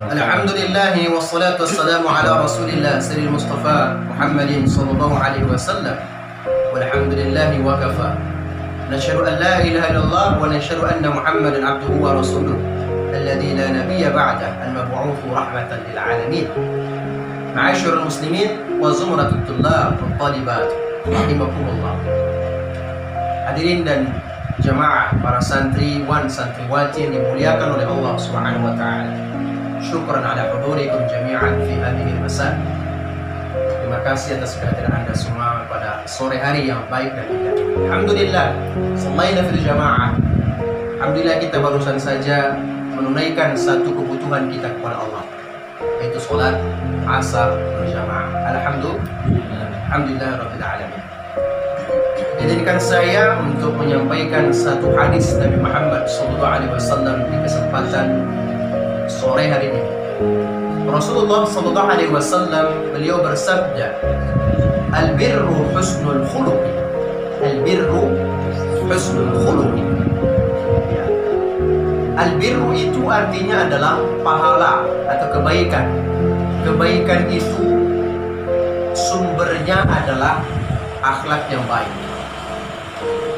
Alhamdulillah wassalatu wassalamu ala Rasulillah sayyidil Mustafa Muhammadin sallallahu alaihi wasallam. Walhamdulillah wa kafa. Nashhadu an la ilaha illallah wa nashhadu anna Muhammadan abduhu wa rasuluh alladhi la nabiyya ba'dah al-mab'utsu rahmatan lil alamin. Ma'asyiral muslimin wa zumratut tullab wa talibat rahimakumullah. Hadirin dan jamaah para santriwan santriwati yang dimuliakan oleh Allah Subhanahu wa taala. Syukran ala hudurikum jami'an fi hadhihi al-masa. Terima kasih atas kehadiran Anda semua pada sore hari yang baik dan indah. Alhamdulillah, shallaina fil jamaah. Alhamdulillah kita barusan saja menunaikan satu kebutuhan kita kepada Allah, yaitu salat asar berjamaah. Alhamdulillah rabbil alamin. Izinkan saya untuk menyampaikan satu hadis Nabi Muhammad SAW di kesempatan sore hari ini. Rasulullah SAW beliau bersabda, "Al-birru husnul khuluqi." Al-birru husnul khuluqi. Ya. Al-birru itu artinya adalah pahala atau kebaikan. Kebaikan itu sumbernya adalah akhlak yang baik.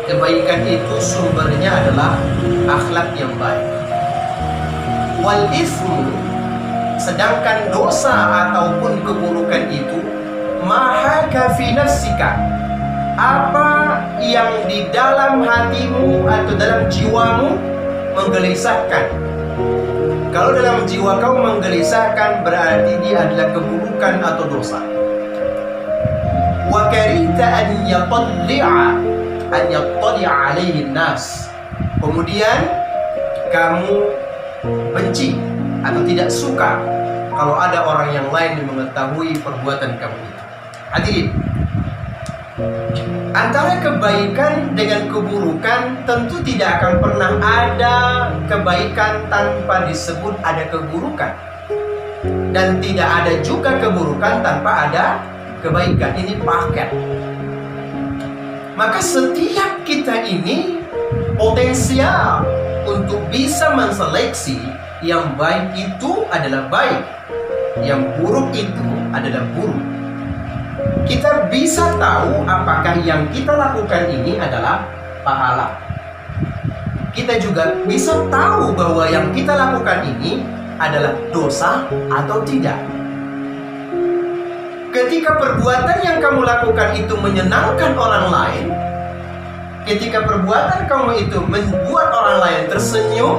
Kebaikan itu sumbernya adalah akhlak yang baik. Wal ismu, sedangkan dosa ataupun keburukan itu mahaka fi nafsika, apa yang di dalam hatimu atau dalam jiwamu menggelisahkan. Kalau dalam jiwa kau menggelisahkan, berarti dia adalah keburukan atau dosa. Wa karita an yattali'a alaihi nas, kemudian kamu benci atau tidak suka kalau ada orang yang lain yang mengetahui perbuatan kamu itu. Hadirin, antara kebaikan dengan keburukan tentu tidak akan pernah ada kebaikan tanpa disebut ada keburukan, dan tidak ada juga keburukan tanpa ada kebaikan. Ini paket. Maka setiap kita ini potensial untuk bisa menseleksi yang baik itu adalah baik, yang buruk itu adalah buruk. Kita bisa tahu apakah yang kita lakukan ini adalah pahala. Kita juga bisa tahu bahwa yang kita lakukan ini adalah dosa atau tidak. Ketika perbuatan yang kamu lakukan itu menyenangkan orang lain, ketika perbuatan kamu itu membuat orang lain tersenyum,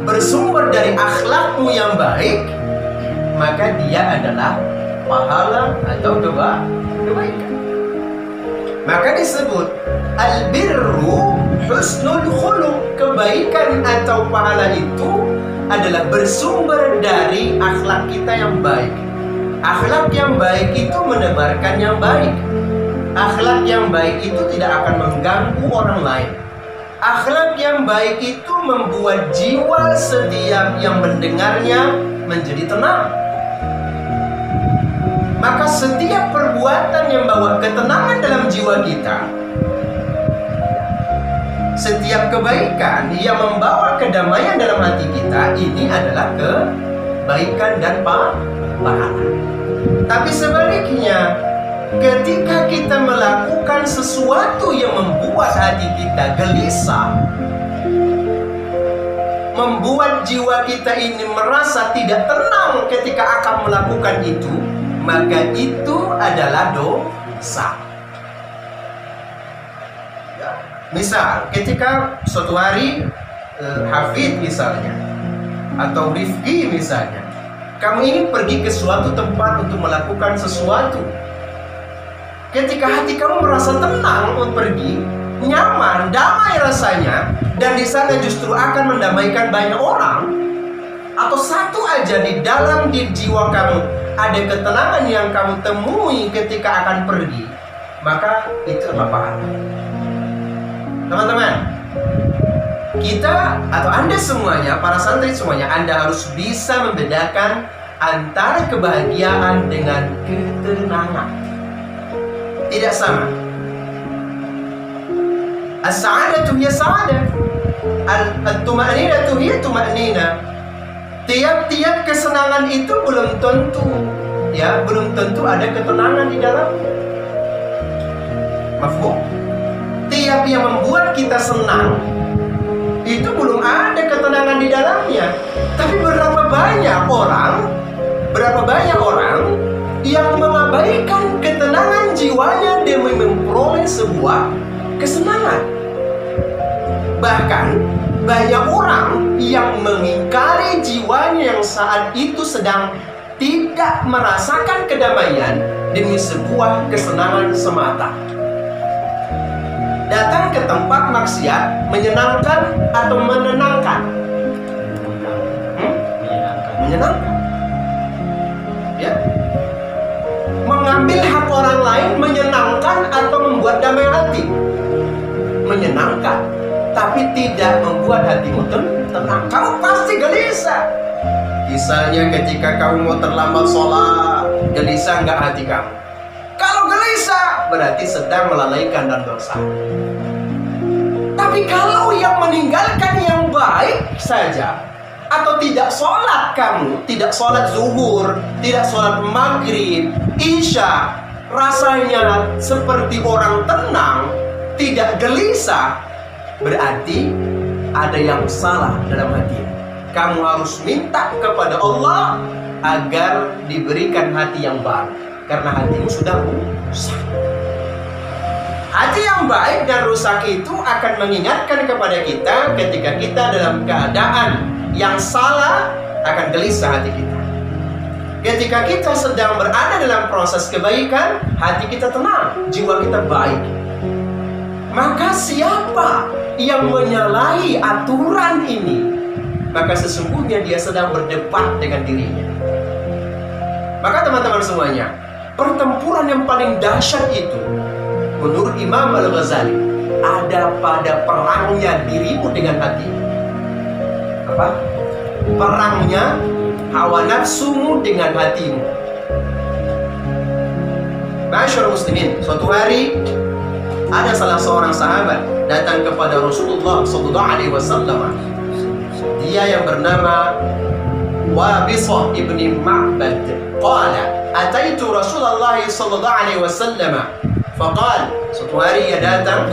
bersumber dari akhlakmu yang baik, maka dia adalah pahala atau kebaikan. Maka disebut al-birru husnul khuluq. Kebaikan atau pahala itu adalah bersumber dari akhlak kita yang baik. Akhlak yang baik itu menebarkan yang baik. Akhlak yang baik itu tidak akan mengganggu orang lain. Akhlak yang baik itu membuat jiwa setiap yang mendengarnya menjadi tenang. Maka setiap perbuatan yang membawa ketenangan dalam jiwa kita, setiap kebaikan yang membawa kedamaian dalam hati kita, ini adalah kebaikan dan pahala. Tapi sebaliknya, ketika kita melakukan sesuatu yang membuat hati kita gelisah, membuat jiwa kita ini merasa tidak tenang ketika akan melakukan itu, maka itu adalah dosa. Ya. Misal, ketika suatu hari Hafid misalnya, atau Rifki misalnya, kamu ingin pergi ke suatu tempat untuk melakukan sesuatu. Ketika hati kamu merasa tenang untuk pergi, nyaman, damai rasanya, dan di sana justru akan mendamaikan banyak orang, atau satu aja di dalam jiwa kamu ada ketenangan yang kamu temui ketika akan pergi, maka itu adalah pahala. Teman-teman, kita atau Anda semuanya, para santri semuanya, Anda harus bisa membedakan antara kebahagiaan dengan ketenangan. Tidak sama. As-sa'adatu hiya sa'adah, al-tuma'ninatu hiya tuma'ninah. Tiap-tiap kesenangan itu belum tentu, ya, belum tentu ada ketenangan di dalamnya. Mafhum? Tiap yang membuat kita senang itu belum ada ketenangan di dalamnya. Tapi berapa banyak orang yang mengabaikan ketenangan jiwanya demi memperoleh sebuah kesenangan. Bahkan banyak orang yang mengingkari jiwanya yang saat itu sedang tidak merasakan kedamaian demi sebuah kesenangan semata. Datang ke tempat maksiat menyenangkan atau menenangkan? Menyenangkan. Ya. Mengambil hak orang lain menyenangkan atau membuat damai hati? Menyenangkan, tapi tidak membuat hatimu tenang. Kamu pasti gelisah. Misalnya ketika kamu mau terlambat sholat, gelisah nggak hati kamu? Kalau gelisah, berarti sedang melalaikan dan dosa. Tapi kalau yang meninggalkan yang baik saja, atau tidak sholat kamu, tidak sholat zuhur, tidak sholat maghrib, isya, rasanya seperti orang tenang, tidak gelisah, berarti ada yang salah dalam hati. Kamu harus minta kepada Allah agar diberikan hati yang baru, karena hatimu sudah rusak. Hati yang baik dan rusak itu akan mengingatkan kepada kita ketika kita dalam keadaan yang salah, akan gelisah hati kita. Ketika kita sedang berada dalam proses kebaikan, hati kita tenang, jiwa kita baik. Maka siapa yang menyalahi aturan ini, maka sesungguhnya dia sedang berdebat dengan dirinya. Maka teman-teman semuanya, pertempuran yang paling dahsyat itu menurut Imam Al-Ghazali ada pada perangnya dirimu dengan hati. Apa? Perangnya hawa nafsumu dengan hatimu. Masyaallah muslimin, suatu hari ada salah seorang sahabat datang kepada Rasulullah SAW. Dia yang bernama Wabisah ibni Ma'bad. Qala ataitu Rasulullah SAW. Faqal, suatu hari ia datang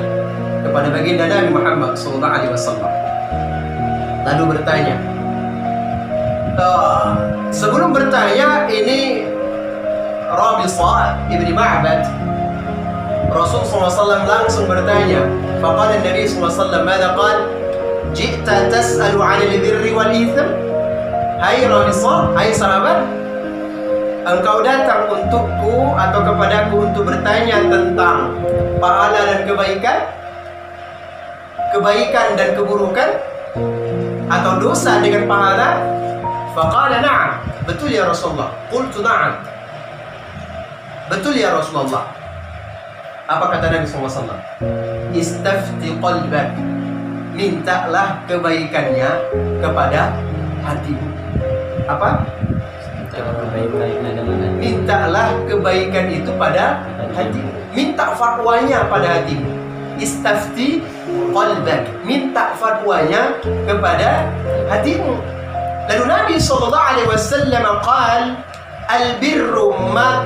kepada baginda Nabi Muhammad SAW. Lalu bertanya. Sebelum bertanya, ini Wabisah ibni Ma'bad, Rasul SAW langsung bertanya. Faqala Nabi SAW, "Mada qal? Ji'ta tas'alu 'anil birri wal itsm?" Hai Wabisah, hai sahabat, engkau datang untukku atau kepadaku untuk bertanya tentang pahala dan kebaikan, kebaikan dan keburukan, atau dosa dengan pahala? Faqala na'am, betul ya Rasulullah. Qultu na'am, betul ya Rasulullah. Apa kata Nabi SAW? Istafti qalbak, mintalah kebaikannya kepada hatimu. Apa? Mintalah kebaikan itu pada hatimu. Minta fatwanya pada hatimu. Istafti qalbak, minta fatwanya kepada hatimu. Lalu Nabi SAW qal, al-birru ma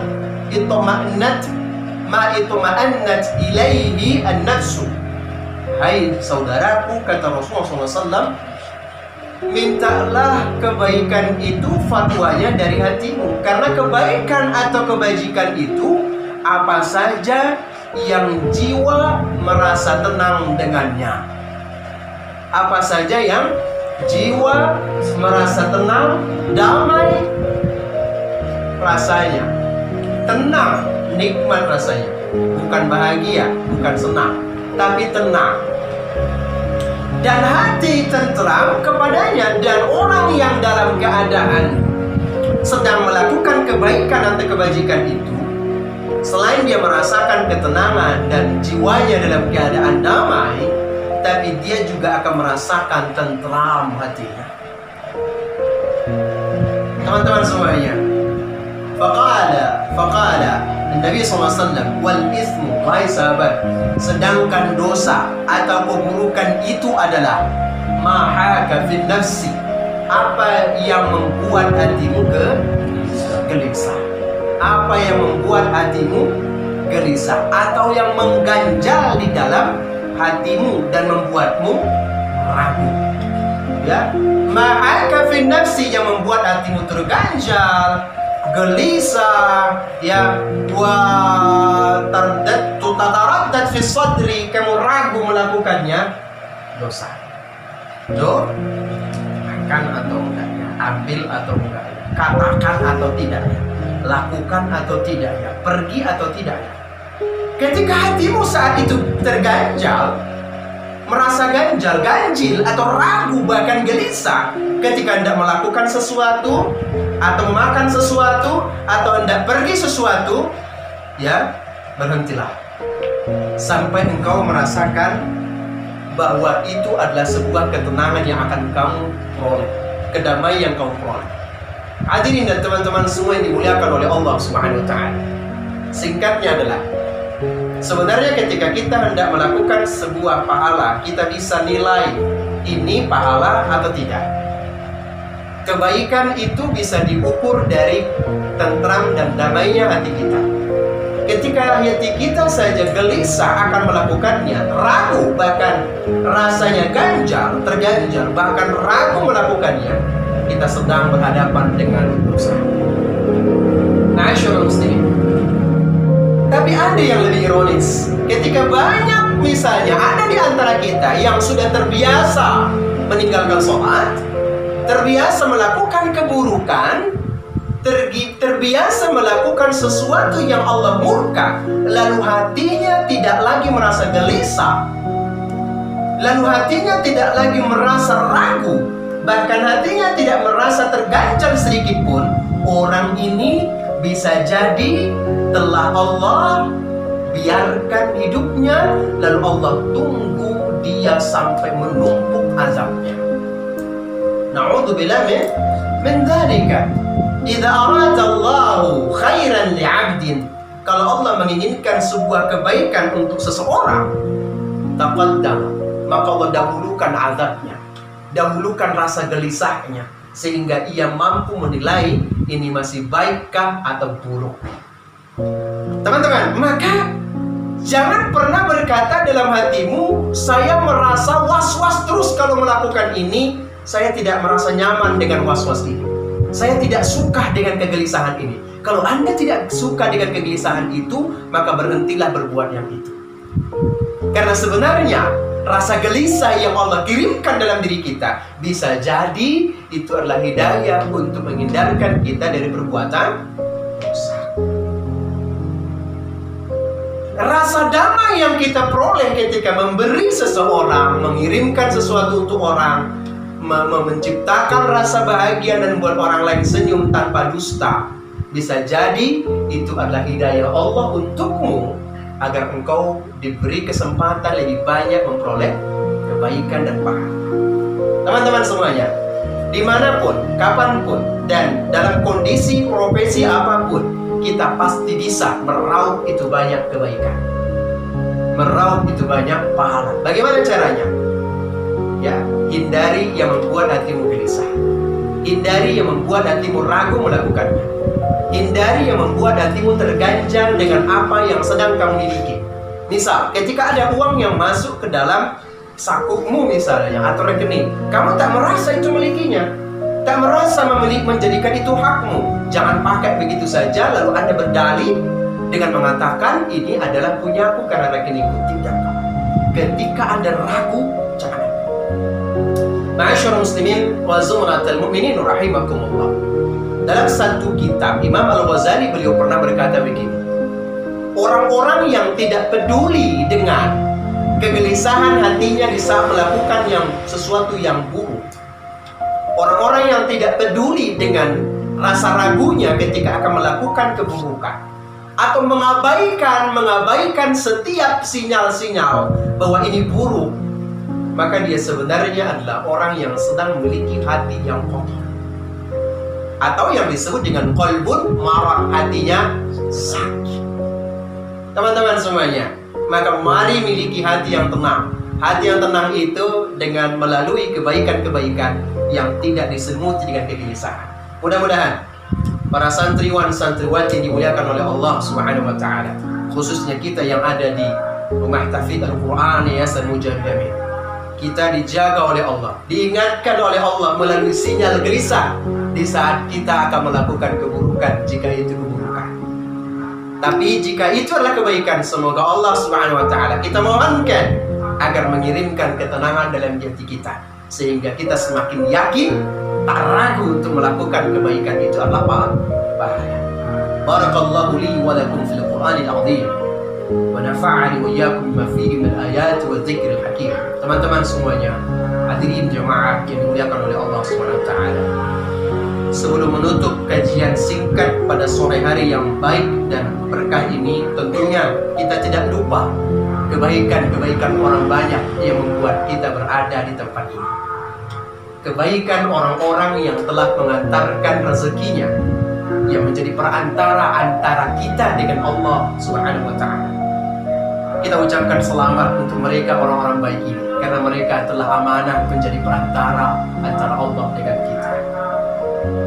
itma'annat ilaihi an-nafsu. Hai saudaraku, kata Rasulullah SAW, mintalah kebaikan itu fatwanya dari hatimu. Karena kebaikan atau kebajikan itu apa saja yang jiwa merasa tenang dengannya. Apa saja yang jiwa merasa tenang, damai rasanya, tenang, nikmat rasanya. Bukan bahagia, bukan senang, tapi tenang. Dan hati tentram kepadanya. Dan orang yang dalam keadaan sedang melakukan kebaikan atau kebajikan itu, selain dia merasakan ketenangan dan jiwanya dalam keadaan damai, tapi dia juga akan merasakan tentram hatinya. Teman-teman semuanya, Faqala Nabi SAW, wal ismu, wahai sahabat, sedangkan dosa atau keburukan itu adalah mahaka fil nafsi, Apa yang membuat hatimu gelisah? Apa yang membuat hatimu gelisah atau yang mengganjal di dalam hatimu dan membuatmu ragu? Ya, ma'aka fi nafsi, yang membuat hatimu terganjal, gelisah, ya, wa tataraddat fi sadri, kamu ragu melakukannya, dosa. Makan atau enggaknya, ambil atau enggaknya, katakan atau tidaknya, lakukan atau tidaknya, pergi atau tidaknya. Ketika hatimu saat itu terganjal, merasa ganjil atau ragu bahkan gelisah ketika hendak melakukan sesuatu atau makan sesuatu atau hendak pergi sesuatu, ya, berhentilah sampai engkau merasakan bahwa itu adalah sebuah ketenangan yang akan kamu peroleh, kedamaian yang kamu peroleh. Hadirin dan teman-teman semua yang dimuliakan oleh Allah Subhanahu wa taala. Singkatnya adalah, sebenarnya ketika kita hendak melakukan sebuah pahala, kita bisa nilai ini pahala atau tidak. Kebaikan itu bisa diukur dari tentram dan damainya hati kita. Ketika hati kita saja gelisah akan melakukannya, ragu, bahkan rasanya terganjal, bahkan ragu melakukannya, kita sedang berhadapan dengan dosa. Nasional muslim. Tapi ada yang lebih ironis. Ketika banyak, misalnya ada di antara kita yang sudah terbiasa meninggalkan sholat, terbiasa melakukan keburukan, terbiasa melakukan sesuatu yang Allah murka, lalu hatinya tidak lagi merasa gelisah, lalu hatinya tidak lagi merasa ragu, bahkan hatinya tidak merasa terganjal sedikit pun. Orang ini bisa jadi telah Allah biarkan hidupnya, lalu Allah tunggu dia sampai menumpuk azabnya. Na'udzubillah min dzalika. Idza arada Allahu khairan li'abdin, kalau Allah menginginkan sebuah kebaikan untuk seseorang, taqaddam, maka Allah dahulukan azabnya, dahulukan rasa gelisahnya, sehingga ia mampu menilai ini masih baikkah atau buruk. Teman-teman, maka jangan pernah berkata dalam hatimu, saya merasa was-was terus kalau melakukan ini, saya tidak merasa nyaman dengan was-was ini, saya tidak suka dengan kegelisahan ini. Kalau Anda tidak suka dengan kegelisahan itu, maka berhentilah berbuat yang itu. Karena sebenarnya rasa gelisah yang Allah kirimkan dalam diri kita, bisa jadi itu adalah hidayah untuk menghindarkan kita dari perbuatan dosa. Rasa damai yang kita peroleh ketika memberi seseorang, mengirimkan sesuatu untuk orang, menciptakan rasa bahagia dan membuat orang lain senyum tanpa dusta, bisa jadi itu adalah hidayah Allah untukmu, agar engkau diberi kesempatan lebih banyak memperoleh kebaikan dan pahala. Teman-teman semuanya, dimanapun, kapanpun, dan dalam kondisi profesi apapun, kita pasti bisa meraup itu banyak kebaikan, meraup itu banyak pahala. Bagaimana caranya? Ya, hindari yang membuat hatimu gelisah, hindari yang membuat hatimu ragu melakukannya, hindari yang membuat hatimu terganjal dengan apa yang sedang kamu miliki. Misal, ketika ada uang yang masuk ke dalam sakumu misalnya, atau rekening, kamu tak merasa itu milikinya, tak merasa menjadikan itu hakmu. Jangan pakai begitu saja lalu Anda berdalih dengan mengatakan ini adalah punyaku karena rekeningku. Tidak. Ketika Anda ragu, jangan. Ma'asyiral muslimin wa zumratal mu'minin rahimakumullah. Dalam satu kitab Imam Al-Ghazali, beliau pernah berkata begini, orang-orang yang tidak peduli dengan kegelisahan hatinya di saat melakukan sesuatu yang buruk, orang-orang yang tidak peduli dengan rasa ragunya ketika akan melakukan keburukan, atau mengabaikan setiap sinyal-sinyal bahwa ini buruk, maka dia sebenarnya adalah orang yang sedang memiliki hati yang kotor, atau yang disebut dengan qalbun marad, hatinya sakit. Teman-teman semuanya, maka mari miliki hati yang tenang, Hati yang tenang itu dengan melalui kebaikan-kebaikan yang tidak diselimuti dengan kegelisahan. Mudah-mudahan para santriwan santriwati dimuliakan oleh Allah Subhanahu wa taala, khususnya kita yang ada di Rumah Tahfidz Al-Qur'an Yayasan Mujahid, kita dijaga oleh Allah, diingatkan oleh Allah melalui sinyal gelisah di saat kita akan melakukan keburukan, jika itu keburukan. Tapi jika itu adalah kebaikan, semoga Allah Subhanahu wa taala kita mohonkan agar mengirimkan ketenangan dalam hati kita, sehingga kita semakin yakin, tak ragu untuk melakukan kebaikan itu adalah pahala. Barakallahu li wa lakum fil Qur'anil azim wa nafa'ani wa iyyakum bima fihi min ayati wa dzikril hakim. Teman-teman semuanya, hadirin jemaah yang dimuliakan oleh Allah Subhanahu wa taala. Sebelum menutup kajian singkat pada sore hari yang baik dan berkah ini, tentunya kita tidak lupa kebaikan-kebaikan orang banyak yang membuat kita berada di tempat ini. Kebaikan orang-orang yang telah mengantarkan rezekinya, yang menjadi perantara antara kita dengan Allah Subhanahu wa taala. Kita ucapkan selamat untuk mereka, orang-orang baik ini, karena mereka telah amanah menjadi perantara antara Allah dengan kita.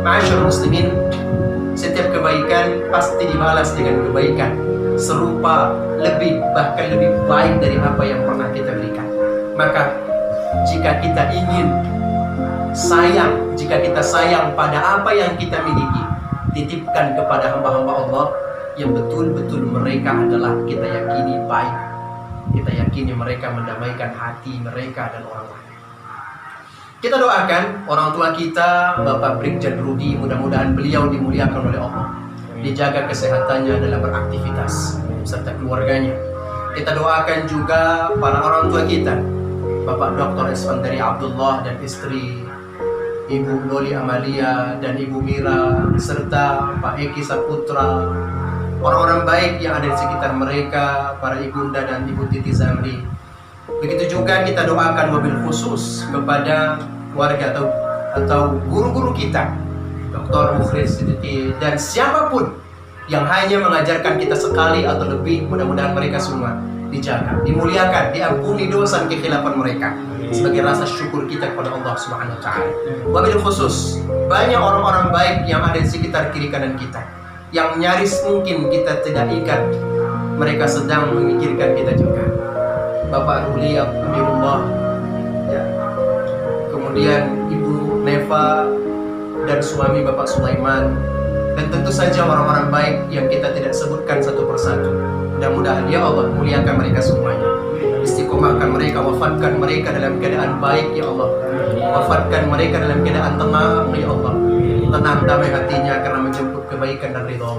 Ma'asyarul muslimin, setiap kebaikan pasti dibalas dengan kebaikan serupa, lebih, bahkan lebih baik dari apa yang pernah kita berikan. Maka jika kita ingin sayang, jika kita sayang pada apa yang kita miliki, titipkan kepada hamba-hamba Allah yang betul-betul mereka adalah kita yakini baik, kita yakini mereka mendamaikan hati mereka dan orang lain. Kita doakan orang tua kita, Bapak Brigjen Rudi, mudah-mudahan beliau dimuliakan oleh Allah, dijaga kesehatannya dalam beraktivitas serta keluarganya. Kita doakan juga para orang tua kita, Bapak Dr. Esfandari Abdullah dan istri Ibu Loli Amalia dan Ibu Mira, serta Pak Eki Saputra, orang-orang baik yang ada di sekitar mereka, para ibunda dan Ibu Titi Zamri. Begitu juga kita doakan wabil khusus kepada warga atau guru-guru kita, Dr. Mukhlis Siddiqi dan siapapun yang hanya mengajarkan kita sekali atau lebih. Mudah-mudahan mereka semua dijaga, dimuliakan, diampuni dosa dan kekhilafan mereka sebagai rasa syukur kita kepada Allah Subhanahu wa taala. Wabil khusus banyak orang-orang baik yang ada di sekitar kiri kanan kita, yang nyaris mungkin kita tidak ingat, mereka sedang memikirkan kita juga. Bapak Ruli Amirullah, ya. Kemudian Ibu Neva dan suami Bapak Sulaiman, dan tentu saja orang-orang baik yang kita tidak sebutkan satu persatu. Mudah-mudahan ya Allah muliakan mereka semuanya, istiqomahkan mereka, wafatkan mereka dalam keadaan baik ya Allah, wafatkan mereka dalam keadaan tenang ya Allah, tenang damai hatinya karena menjemput kebaikan dan ridha.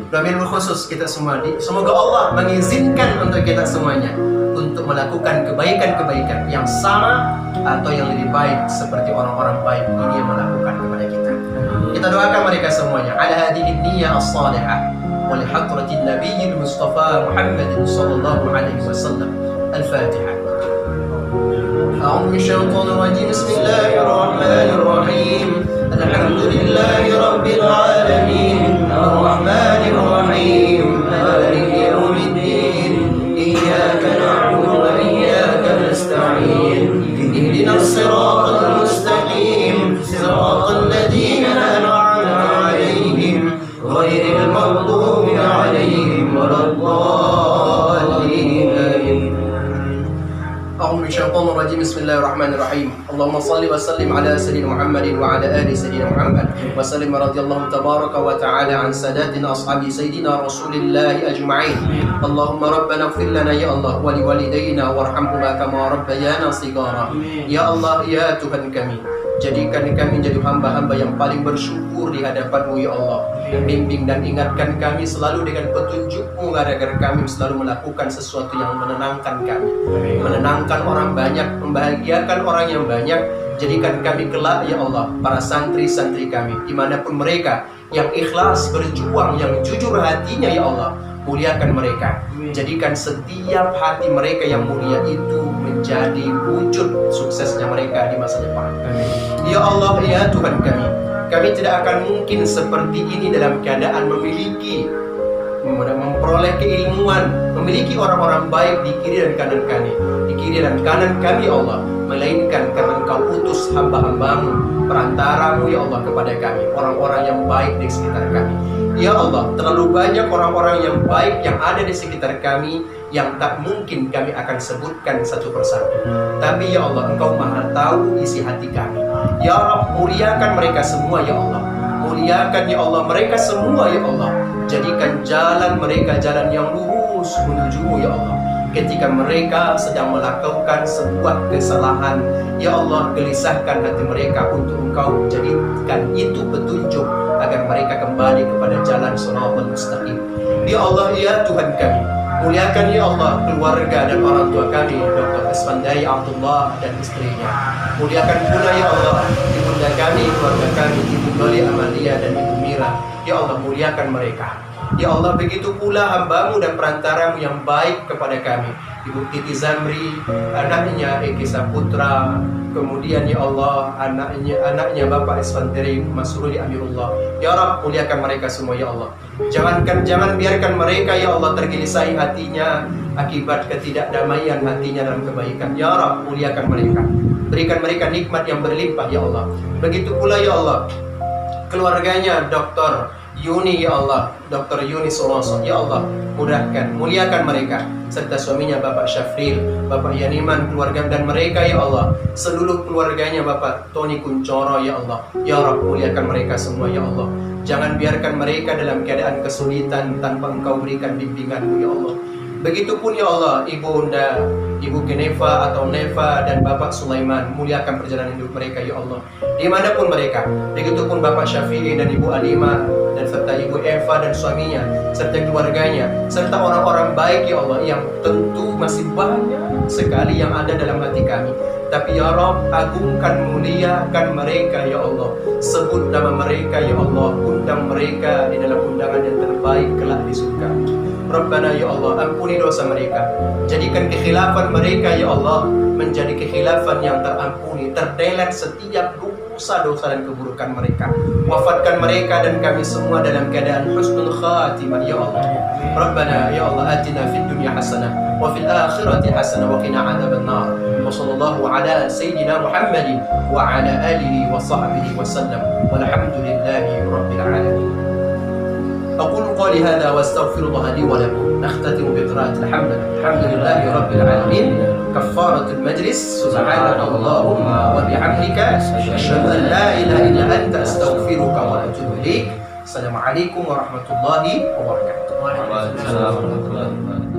Doain khusus kita semua, semoga Allah mengizinkan untuk kita semuanya untuk melakukan kebaikan-kebaikan yang sama atau yang lebih baik seperti orang-orang baik ini yang melakukan kepada kita. Kita doakan mereka semuanya ala hadhihi niyyah as-salihah wa li hadratin nabiyil mustafa Muhammad sallallahu alaihi wasallam. Al-Fatihah. A'udzu bisyaitonir rajim. Bismillahirrahmanirrahim. Alhamdulillahi rabbil alamin. Ar-rahmanir rahim. Maliki yaumiddin. Iyyaka na'budu wa iyyaka nasta'in. Ihdinas siratal mustaqim. Siratal ladzina an'amta 'alaihim ghairil maghdubi 'alaihim waladdallin. أعوذ بالشيطان الرجيم بسم الله الرحمن الرحيم اللهم صل وسلم على سيدنا محمد وعلى آل سيدنا محمد وسلم رضي الله تبارك وتعالى عن ساداتنا أصحاب سيدنا رسول الله أجمعين اللهم ربنا اغفر لنا يا الله ولوالدينا وارحمهما كما ربيانا صغارا يا الله يا Tuhan kami, jadikan kami menjadi hamba-hamba yang paling bersyukur di hadapan-Mu ya Allah. Bimbing dan ingatkan kami selalu dengan petunjuk-Mu agar kami selalu melakukan sesuatu yang menenangkan kami, menenangkan orang banyak, membahagiakan orang yang banyak. Jadikan kami kelak ya Allah para santri-santri kami dimanapun mereka yang ikhlas berjuang, yang jujur hatinya ya Allah, muliakan mereka. Jadikan setiap hati mereka yang mulia itu menjadi wujud suksesnya mereka di masa depan. Ya Allah ya Tuhan kami tidak akan mungkin seperti ini dalam keadaan memiliki memperoleh keilmuan, memiliki orang-orang baik di kiri dan kanan kami, ya Allah, melainkan karena Engkau utus hamba-hambamu, perantaramu ya Allah kepada kami, orang-orang yang baik di sekitar kami. Ya Allah, terlalu banyak orang-orang yang baik yang ada di sekitar kami yang tak mungkin kami akan sebutkan satu persatu. Tapi ya Allah, Engkau maha tahu isi hati kami. Ya Rabb, muliakan mereka semua ya Allah. Muliakan ya Allah mereka semua ya Allah. Jadikan jalan mereka jalan yang lurus menuju-Mu ya Allah. Ketika mereka sedang melakukan sebuah kesalahan, ya Allah, gelisahkan hati mereka untuk Engkau jadikan itu petunjuk agar mereka kembali kepada jalan shiratal mustaqim. Ya Allah, ya Tuhan kami, muliakan ya Allah keluarga dan orang tua kami, Dr. Isfandiyah Abdullah dan istrinya. Muliakan pula ya Allah ibunda kami, keluarga kami, Ibu Doli Amalia dan Ibu Mira. Ya Allah, muliakan mereka. Ya Allah, begitu pula hamba-Mu dan perantara-Mu yang baik kepada kami, Ibu Titi Zamri, anaknya Eki Saputra, kemudian ya Allah anaknya Bapak Isfandiyah Masruli Amirullah. Ya Rabb, muliakan mereka semua ya Allah. Jangan biarkan mereka ya Allah tergelisahi hatinya akibat ketidakdamaian hatinya dalam kebaikan. Ya Rabb, muliakan mereka. Berikan mereka nikmat yang berlimpah ya Allah. Begitu pula ya Allah keluarganya Dr. Yuni ya Allah, Dr. Yuni Soloso ya Allah, mudahkan, muliakan mereka, serta suaminya Bapak Syafril, Bapak Yaniman, keluarga dan mereka ya Allah, seluruh keluarganya Bapak Tony Kuncoro ya Allah. Ya Rabb, muliakan mereka semua ya Allah. Jangan biarkan mereka dalam keadaan kesulitan tanpa Engkau berikan bimbingan-Mu ya Allah. Begitupun ya Allah Ibunda, Ibu Genefa atau Neva dan Bapak Sulaiman, muliakan perjalanan hidup mereka ya Allah, dimanapun mereka. Begitupun Bapak Syafi'i dan Ibu Alima, dan serta Ibu Eva dan suaminya, serta keluarganya, serta orang-orang baik ya Allah yang tentu masih banyak sekali yang ada dalam hati kami. Tapi ya Rabb, agungkan, muliakan mereka ya Allah. Sebut nama mereka ya Allah, undang mereka di dalam undangan yang terbaik kelak di surga. Rabbana ya Allah, ampuni dosa mereka. Jadikan kekhilafan mereka ya Allah menjadi kekhilafan yang terampuni, terdelet setiap dosa-dosa dan keburukan mereka. Wafatkan mereka dan kami semua dalam keadaan husnul khatimah ya Allah. Rabbana ya Allah, atina fid dunya hasanah wa fil akhirati hasanah wa qina adzabannar. Wa sallallahu ala sayyidina Muhammadin wa ala alihi wa sahbihi wa sallam. Walhamdulillahi rabbil alamin. أقول قولي هذا وأستغفر الله لي ولكم. نختتم بقراءة الحمد لله رب العالمين. كفارة المجلس سبحانك اللهم وبحمدك أشهد أن لا إله إلا أنت أستغفرك وأتوب إليك. السلام عليكم ورحمة الله وبركاته. Waalaikumsalam warahmatullahi wabarakatuh.